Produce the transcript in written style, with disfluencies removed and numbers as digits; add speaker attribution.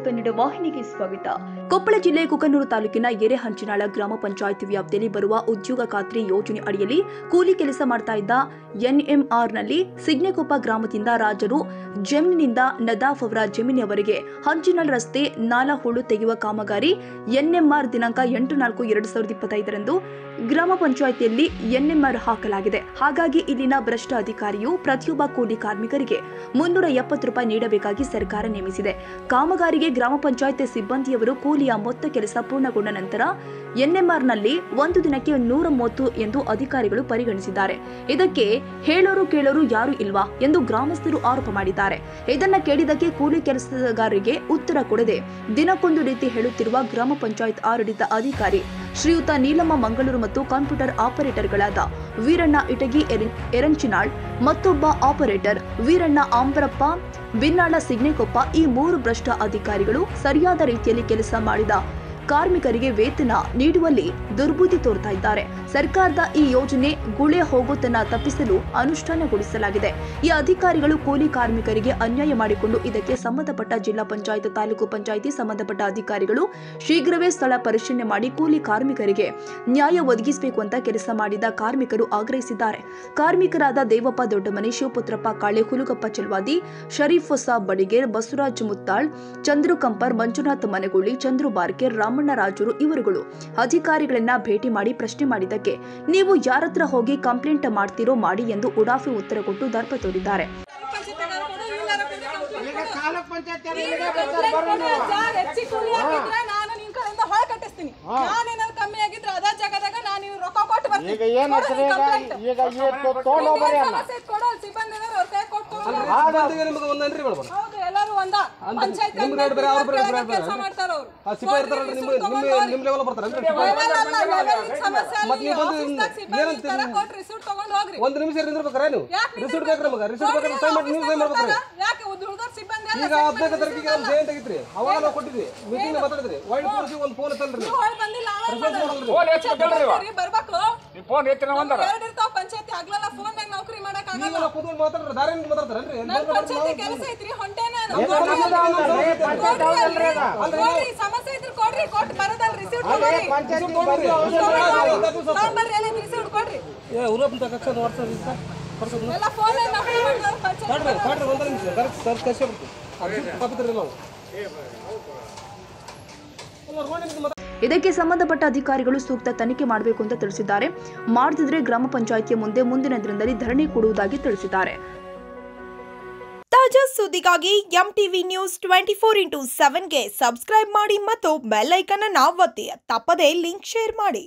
Speaker 1: ಕನ್ನಡ ವಾಹಿನಿಗೆ ಸ್ವಾಗತ. ಕೊಪ್ಪಳ ಜಿಲ್ಲೆ ಕುಕನೂರು ತಾಲೂಕಿನ ಎರೆಹಂಚಿನಾಳ ಗ್ರಾಮ ಪಂಚಾಯತ್ ವ್ಯಾಪ್ತಿಯಲ್ಲಿ ಬರುವ ಉದ್ಯೋಗ ಖಾತ್ರಿ ಯೋಜನೆ ಅಡಿಯಲ್ಲಿ ಕೂಲಿ ಕೆಲಸ ಮಾಡ್ತಾ ಇದ್ದ ಎನ್ಎಂಆರ್ನಲ್ಲಿ ಸಿಗ್ನೆಕೊಪ್ಪ ಗ್ರಾಮದಿಂದ ರಾಜರು ಜಮೀನಿನಿಂದ ನದಾಫ್ ಅವರ ಜಮೀನಿನವರೆಗೆ ಹಂಚಿನಾಳ ರಸ್ತೆ ನಾಲಾ ಹೂಳು ತೆಗೆಯುವ ಕಾಮಗಾರಿ ಎನ್ಎಂಆರ್ ದಿನಾಂಕ 8/4/2025ರಂದು ಗ್ರಾಮ ಪಂಚಾಯಿತಿಯಲ್ಲಿ ಎನ್ಎಂಆರ್ ಹಾಕಲಾಗಿದೆ. ಹಾಗಾಗಿ ಇಲ್ಲಿನ ಭ್ರಷ್ಟ ಅಧಿಕಾರಿಯು ಪ್ರತಿಯೊಬ್ಬ ಕೂಲಿ ಕಾರ್ಮಿಕರಿಗೆ 370 ರೂಪಾಯಿ ನೀಡಬೇಕಾಗಿ ಸರ್ಕಾರ ನೇಮಿಸಿದೆ. ಕಾಮಗಾರಿಗೆ ಗ್ರಾಮ ಪಂಚಾಯತ್ ಸಿಬ್ಬಂದಿಯವರು ಕೂಲಿಯ ಮೊತ್ತ ಕೆಲಸ ಪೂರ್ಣಗೊಂಡ ನಂತರ ಎನ್ಎಂಆರ್ನಲ್ಲಿ ಒಂದು ದಿನಕ್ಕೆ 130 ಎಂದು ಅಧಿಕಾರಿಗಳು ಪರಿಗಣಿಸಿದ್ದಾರೆ. ಇದಕ್ಕೆ ಹೇಳೋರು ಕೇಳೋರು ಯಾರು ಇಲ್ವಾ ಎಂದು ಗ್ರಾಮಸ್ಥರು ಆರೋಪ ಮಾಡಿದ್ದಾರೆ. ಇದನ್ನ ಕೇಳಿದಕ್ಕೆ ಕೂಲಿ ಕೆಲಸಗಾರರಿಗೆ ಉತ್ತರ ಕೊಡದೆ ದಿನಕ್ಕೊಂದು ರೀತಿ ಹೇಳುತ್ತಿರುವ ಗ್ರಾಮ ಪಂಚಾಯತ್ ಆಡಳಿತ ಅಧಿಕಾರಿ ಶ್ರೀಯುತ ನೀಲಮ್ಮ ಮಂಗಳೂರು ಮತ್ತು ಕಂಪ್ಯೂಟರ್ ಆಪರೇಟರ್ಗಳಾದ ವೀರಣ್ಣ ಇಟಗಿ ಎರಂಚಿನಾಳ್, ಮತ್ತೊಬ್ಬ ಆಪರೇಟರ್ ವೀರಣ್ಣ ಆಂಬರಪ್ಪ ಬಿನ್ನಾಳ ಸಿಗ್ನೆಕೊಪ್ಪ ಈ 3 ಭ್ರಷ್ಟ ಅಧಿಕಾರಿಗಳು ಸರಿಯಾದ ರೀತಿಯಲ್ಲಿ ಕೆಲಸ ಮಾಡಿದ ಕಾರ್ಮಿಕರಿಗೆ ವೇತನ ನೀಡುವಲ್ಲಿ ದುರ್ಬುದ್ಧಿ ತೋರ್ತಾ ಇದ್ದಾರೆ. ಸರ್ಕಾರದ ಈ ಯೋಜನೆ ಗುಳೆ ಹೋಗುತ್ತನ್ನ ತಪ್ಪಿಸಲು ಅನುಷ್ಠಾನಗೊಳಿಸಲಾಗಿದೆ. ಈ ಅಧಿಕಾರಿಗಳು ಕೂಲಿ ಕಾರ್ಮಿಕರಿಗೆ ಅನ್ಯಾಯ ಮಾಡಿಕೊಂಡು ಇದಕ್ಕೆ ಸಂಬಂಧಪಟ್ಟ ಜಿಲ್ಲಾ ಪಂಚಾಯತ್, ತಾಲೂಕು ಪಂಚಾಯಿತಿ ಸಂಬಂಧಪಟ್ಟ ಅಧಿಕಾರಿಗಳು ಶೀಘ್ರವೇ ಸ್ಥಳ ಪರಿಶೀಲನೆ ಮಾಡಿ ಕೂಲಿ ಕಾರ್ಮಿಕರಿಗೆ ನ್ಯಾಯ ಒದಗಿಸಬೇಕು ಅಂತ ಕೆಲಸ ಮಾಡಿದ ಕಾರ್ಮಿಕರು ಆಗ್ರಹಿಸಿದ್ದಾರೆ. ಕಾರ್ಮಿಕರಾದ ದೇವಪ್ಪ ದೊಡ್ಡಮನಿ, ಶಿವಪುತ್ರಪ್ಪ ಕಾಳೆ, ಹುಲುಗಪ್ಪ ಚಲ್ವಾದಿ, ಶರೀಫ್ ಸಾಬ್ ಬಡಿಗೇರ್, ಬಸವರಾಜ್ ಮುತ್ತಾಳ್, ಚಂದ್ರು ಕಂಪರ್, ಮಂಜುನಾಥ್ ಮನಗುಳಿ, ಚಂದ್ರು ಬಾರ್ಕೇರ್, ರಾಮಣ್ಣ ರಾಜರು ಇವರುಗಳು ಅಧಿಕಾರಿಗಳನ್ನ ಭೇಟಿ ಮಾಡಿ ಪ್ರಶ್ನೆ ಮಾಡಿದ್ದಕ್ಕೆ ನೀವು ಯಾರತ್ರ ಹೋಗಿ ಕಂಪ್ಲೇಂಟ್ ಮಾಡ್ತಿರೋ ಮಾಡಿ ಎಂದು ಉಡಾಫಿ ಉತ್ತರ ಕೊಟ್ಟು ದರ್ಪ ತೋರಿದ್ದಾರೆ.
Speaker 2: ಒಂದು ನಿಮಿಷ ನಿಂದಿರ್ಬೇಕಾರೆ ನೀವು ರಿಸೀಟ್ ಬೇಕು ನಮಗೆ ರಿಸೀಟ್ ಬೇಕು ಸೈನ್ ಮಾಡಿ ನೀವು ಸೈನ್ ಮಾಡ್ಬೇಕು. ಈಗ 15 ತಾರೀಕಿಗೆ ನಮ್ಮ ಜಯಂತಿ ಆಗಿತ್ರಿ, ಅವಾಗ ನಾವು ಕೊಟ್ಟಿದ್ವಿ ಮೀಟಿಂಗ್ ಮಾತಾಡಿದ್ರಿ. ವೈಡ್ ಫೋರ್ಸಿ ಒಂದು ಫೋನ್ ತಂದ್ರಿ ನೀವು ಫೋನ್ ಎತ್ತಲ್ರಿ ಬರ್ಬೇಕು ಈ ಫೋನ್ ಎತ್ತಿನ ಒಂದರ ಎರಡಿರ್ತಾವ ಪಂಚಾಯತಿ ಆಗ್ಲಲ್ಲ ಫೋನ್ ದಾಗ ನೌಕರಿ ಮಾಡಕ ಆಗಲ್ಲ. ನೀವು ಕೂತ್ಕೊಂಡು ಮಾತಾಡ್ರ ದಾರಿಯಿಂದ ಮಾತಾಡ್ತಾರನ್ರಿ. ನನ್ನ ಪಂಚಾಯತಿ ಕೆಲಸ ಐತ್ರಿ ಹೊಂಟೇನ ಅಲ್ರಿ ಸಮಸ್ಯೆ ಇದ್ರ ಕೊಡ್ರಿ ಕೊಟ್ಟು ಬರದಲ್ಲ ರಿಸೀಟ್ ಕೊಡ್ರಿ ಪಂಚಾಯತಿ ಕೊಡ್ರಿ ನಂಬರ್ ಎಲ್ಲ ರಿಸೀಟ್ ಕೊಡ್ರಿ ಏ ಊರಪ್ಪ ಕಕ್ಷ ವಾಟ್ಸ್ಆಪ್ ಇತ್ತ ಪರ್ಸನ್ ಎಲ್ಲ ಫೋನ್ ನೌಕರಿ ಮಾಡ್ತಾರ ಪಂಚಾಯತಿ ಕೊಡ್ರಿ ಒಂದು ನಿಮಿಷ ಕರೆಕ್ಟ್ ಸರ್ ಕಷ್ಟ ಪತ್ರ ನಾವು
Speaker 1: ಇದಕ್ಕೆ ಸಂಬಂಧಪಟ್ಟ ಅಧಿಕಾರಿಗಳು ಸೂಕ್ತ ತನಿಖೆ ಮಾಡಬೇಕು ಅಂತ ತಿಳಿಸಿದ್ದಾರೆ. ಮಾಡದಿದ್ರೆ ಗ್ರಾಮ ಪಂಚಾಯಿತಿಯ ಮುಂದಿನ ದಿನದಲ್ಲಿ ಧರಣಿ ಕೊಡುವುದಾಗಿ ತಿಳಿಸಿದ್ದಾರೆ.
Speaker 3: ತಾಜಾ ಸುದ್ದಿಗಾಗಿ ಎಂಟಿವಿ ನ್ಯೂಸ್ 24x7ಗೆ ಸಬ್ಸ್ಕ್ರೈಬ್ ಮಾಡಿ ಮತ್ತು ಬೆಲ್ ಐಕಾನ್ ಅನ್ನು ಒತ್ತಿ. ತಪ್ಪದೇ ಲಿಂಕ್ ಶೇರ್ ಮಾಡಿ.